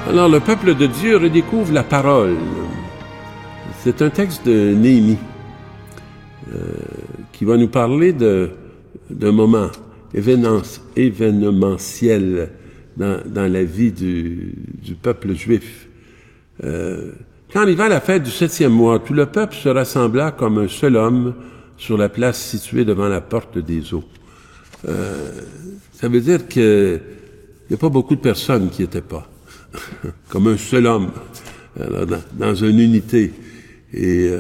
Alors, le peuple de Dieu redécouvre la parole. C'est un texte de Néhémie qui va nous parler d'un moment événementiel dans la vie du peuple juif. Quand arriva la fête du 7e mois, tout le peuple se rassembla comme un seul homme sur la place située devant la porte des eaux. Ça veut dire qu'il n'y a pas beaucoup de personnes qui n'étaient pas. Comme un seul homme, alors, dans une unité. Et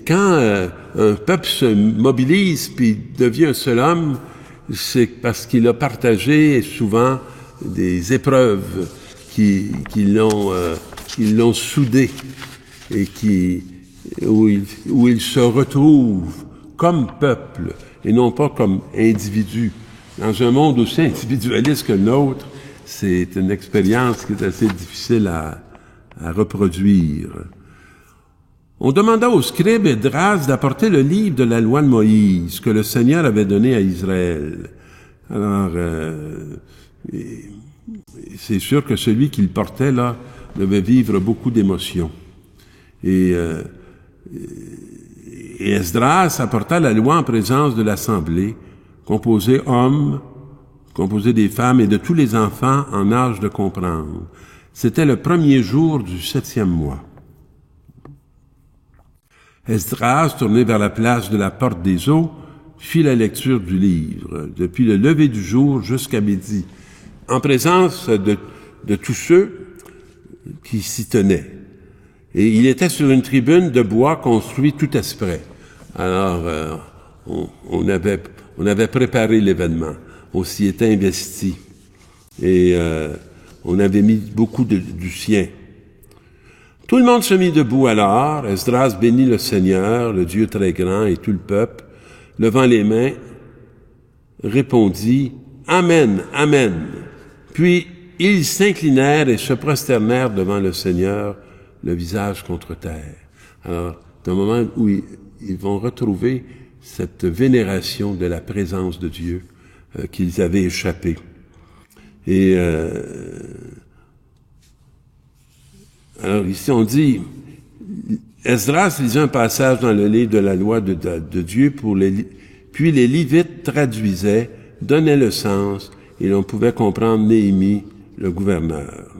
quand un peuple se mobilise puis devient un seul homme, c'est parce qu'il a partagé souvent des épreuves qui l'ont soudé et où il se retrouve comme peuple et non pas comme individu. Dans un monde aussi individualiste que le nôtre, c'est une expérience qui est assez difficile à reproduire. On demanda aux scribes et Esdras d'apporter le livre de la loi de Moïse que le Seigneur avait donné à Israël. Alors, c'est sûr que celui qui le portait, là, devait vivre beaucoup d'émotions. Et Esdras apporta la loi en présence de l'assemblée, composée des femmes et de tous les enfants en âge de comprendre. C'était le premier jour du 7e mois. Esdras, tourné vers la place de la porte des eaux, fit la lecture du livre, depuis le lever du jour jusqu'à midi, en présence de tous ceux qui s'y tenaient. Et il était sur une tribune de bois construite tout exprès. Alors, on avait préparé l'événement. On s'y était investi. Et on avait mis beaucoup du sien. Tout le monde se mit debout alors. Esdras bénit le Seigneur, le Dieu très grand, et tout le peuple, levant les mains, répondit « Amen, Amen ». Puis ils s'inclinèrent et se prosternèrent devant le Seigneur, le visage contre terre. Alors, c'est un moment où ils vont retrouver cette vénération de la présence de Dieu qu'ils avaient échappé. Et alors ici on dit, Esdras lisait un passage dans le livre de la loi de Dieu, puis les Lévites traduisaient, donnaient le sens, et l'on pouvait comprendre Néhémie, le gouverneur.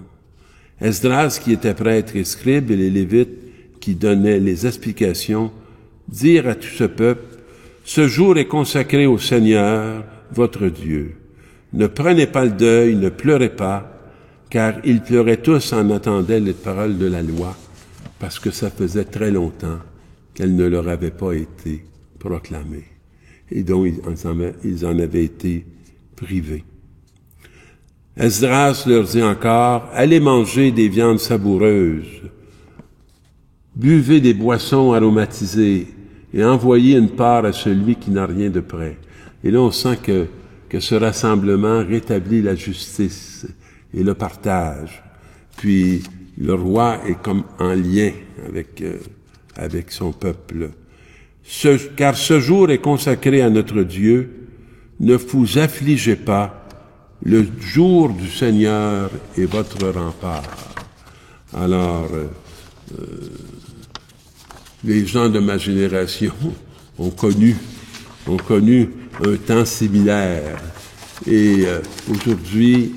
Esdras, qui était prêtre et scribe, et les Lévites, qui donnaient les explications, dirent à tout ce peuple, « Ce jour est consacré au Seigneur, votre Dieu. Ne prenez pas le deuil, ne pleurez pas, car ils pleuraient tous en attendant les paroles de la loi, parce que ça faisait très longtemps qu'elles ne leur avaient pas été proclamées, et dont ils en avaient été privés. » Esdras leur dit encore, « Allez manger des viandes savoureuses, buvez des boissons aromatisées, et envoyez une part à celui qui n'a rien de prêt. » Et là, on sent que ce rassemblement rétablit la justice et le partage. Puis, le roi est comme en lien avec son peuple. Car ce jour est consacré à notre Dieu, ne vous affligez pas, le jour du Seigneur est votre rempart. Alors, les gens de ma génération ont connu un temps similaire. Et aujourd'hui,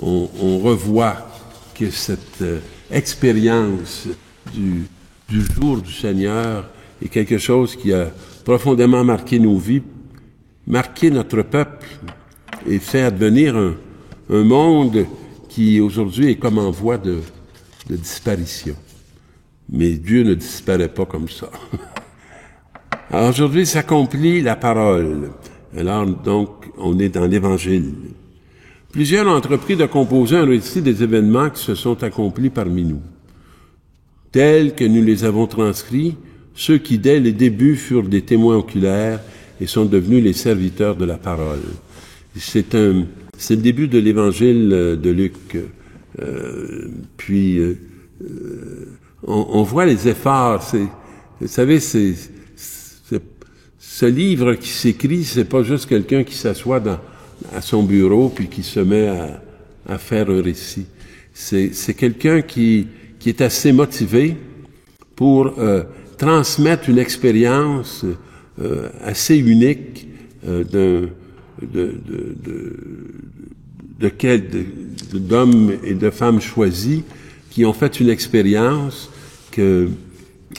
on revoit que cette expérience du jour du Seigneur est quelque chose qui a profondément marqué nos vies, marqué notre peuple et fait advenir un monde qui aujourd'hui est comme en voie de disparition. Mais Dieu ne disparaît pas comme ça. Alors aujourd'hui s'accomplit la parole. Alors donc, on est dans l'Évangile. Plusieurs ont entrepris de composer un récit des événements qui se sont accomplis parmi nous. Tels que nous les avons transcrits, ceux qui dès le début furent des témoins oculaires et sont devenus les serviteurs de la parole. C'est le début de l'Évangile de Luc. On voit les efforts. Vous savez, ce livre qui s'écrit, c'est pas juste quelqu'un qui s'assoit à son bureau puis qui se met à faire un récit. C'est quelqu'un qui est assez motivé pour transmettre une expérience assez unique d'hommes et de femmes choisis qui ont fait une expérience que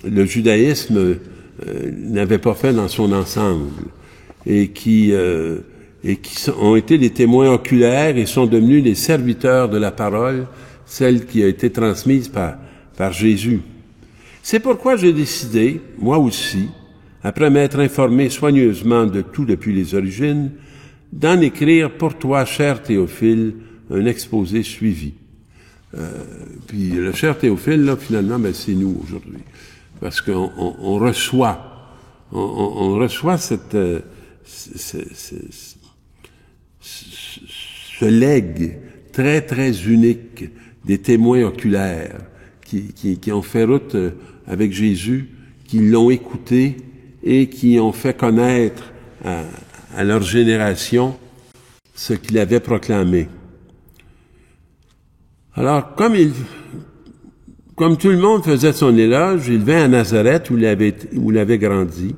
le judaïsme n'avait pas fait dans son ensemble et qui ont été les témoins oculaires et sont devenus les serviteurs de la parole, celle qui a été transmise par Jésus. C'est pourquoi j'ai décidé, moi aussi, après m'être informé soigneusement de tout depuis les origines, d'en écrire pour toi, cher Théophile, un exposé suivi. Puis le cher Théophile, là, finalement, ben, c'est nous aujourd'hui. Parce qu'on reçoit ce legs très, très unique des témoins oculaires qui ont fait route avec Jésus, qui l'ont écouté et qui ont fait connaître à leur génération ce qu'il avait proclamé. Alors, comme tout le monde faisait son éloge, il vint à Nazareth où il avait grandi.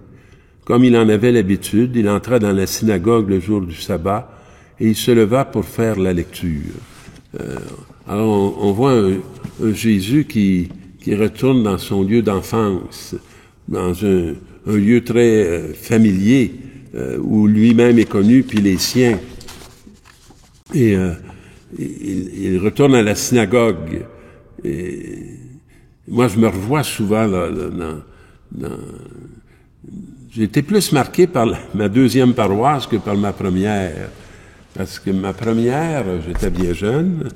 Comme il en avait l'habitude, il entra dans la synagogue le jour du sabbat et il se leva pour faire la lecture. Alors, on voit un Jésus qui retourne dans son lieu d'enfance, dans un lieu très familier, où lui-même est connu, puis les siens. Et il retourne à la synagogue. Et moi, je me revois souvent là, j'ai été plus marqué par ma deuxième paroisse que par ma première. Parce que ma première, j'étais bien jeune,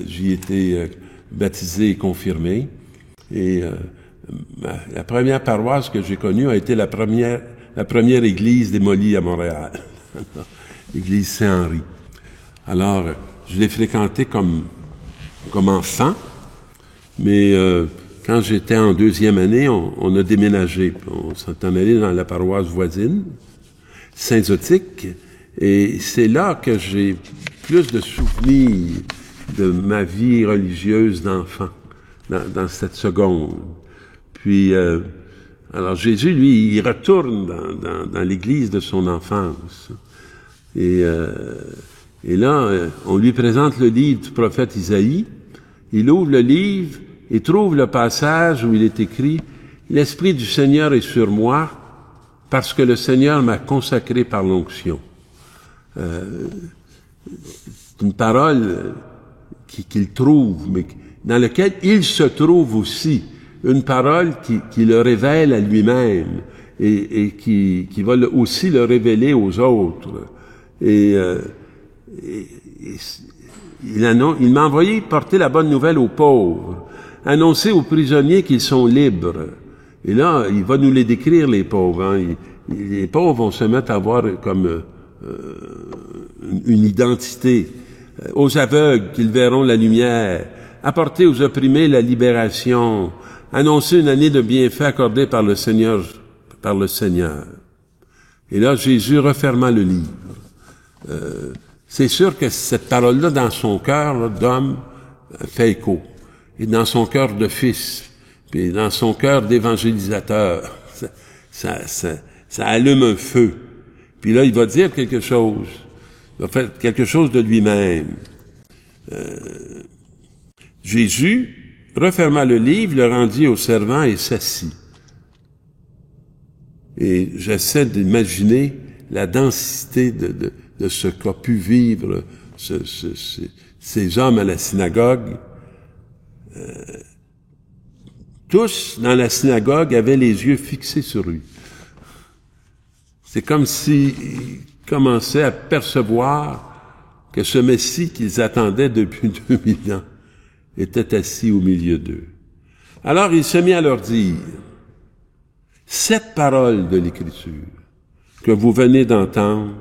j'y étais baptisé et confirmé. Et la première paroisse que j'ai connue a été la première église démolie à Montréal, l'église Saint-Henri. Alors, je l'ai fréquentée comme enfant, mais quand j'étais en deuxième année, on a déménagé. On s'est en allé dans la paroisse voisine, Saint-Zotique, et c'est là que j'ai plus de souvenirs de ma vie religieuse d'enfant, dans cette seconde. Puis, alors Jésus, lui, il retourne dans l'église de son enfance. Et là, on lui présente le livre du prophète Isaïe. Il ouvre le livre et trouve le passage où il est écrit « L'Esprit du Seigneur est sur moi, parce que le Seigneur m'a consacré par l'onction. » C'est une parole qu'il trouve, mais dans laquelle il se trouve aussi. Une parole qui le révèle à lui-même et qui va aussi le révéler aux autres. Il m'a envoyé porter la bonne nouvelle aux pauvres, annoncer aux prisonniers qu'ils sont libres. Et là, il va nous les décrire, les pauvres. Hein. Les pauvres vont se mettre à avoir comme une identité. Aux aveugles qu'ils verront la lumière, apporter aux opprimés la libération, annoncer une année de bienfaits accordée par le Seigneur. Et là, Jésus referma le livre. C'est sûr que cette parole-là, dans son cœur d'homme, fait écho. Et dans son cœur de fils, puis dans son cœur d'évangélisateur, ça allume un feu. Puis là, il va dire quelque chose. Il va faire quelque chose de lui-même. Jésus referma le livre, le rendit au servant et s'assit. Et j'essaie d'imaginer la densité de ce qu'a pu vivre ces hommes à la synagogue. Tous dans la synagogue avaient les yeux fixés sur lui. C'est comme s'ils commençaient à percevoir que ce Messie qu'ils attendaient depuis 2000 ans était assis au milieu d'eux. Alors il se mit à leur dire, cette parole de l'Écriture que vous venez d'entendre,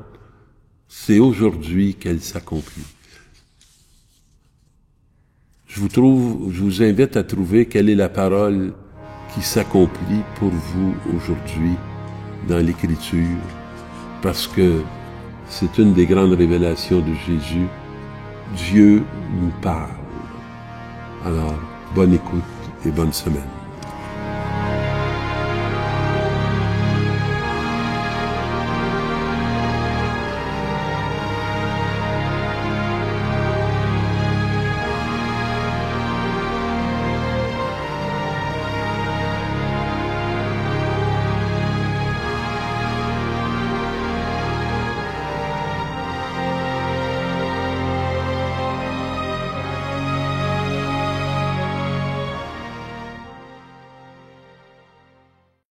c'est aujourd'hui qu'elle s'accomplit. Je vous invite à trouver quelle est la parole qui s'accomplit pour vous aujourd'hui dans l'Écriture, parce que c'est une des grandes révélations de Jésus. Dieu nous parle. Alors, bonne écoute et bonne semaine.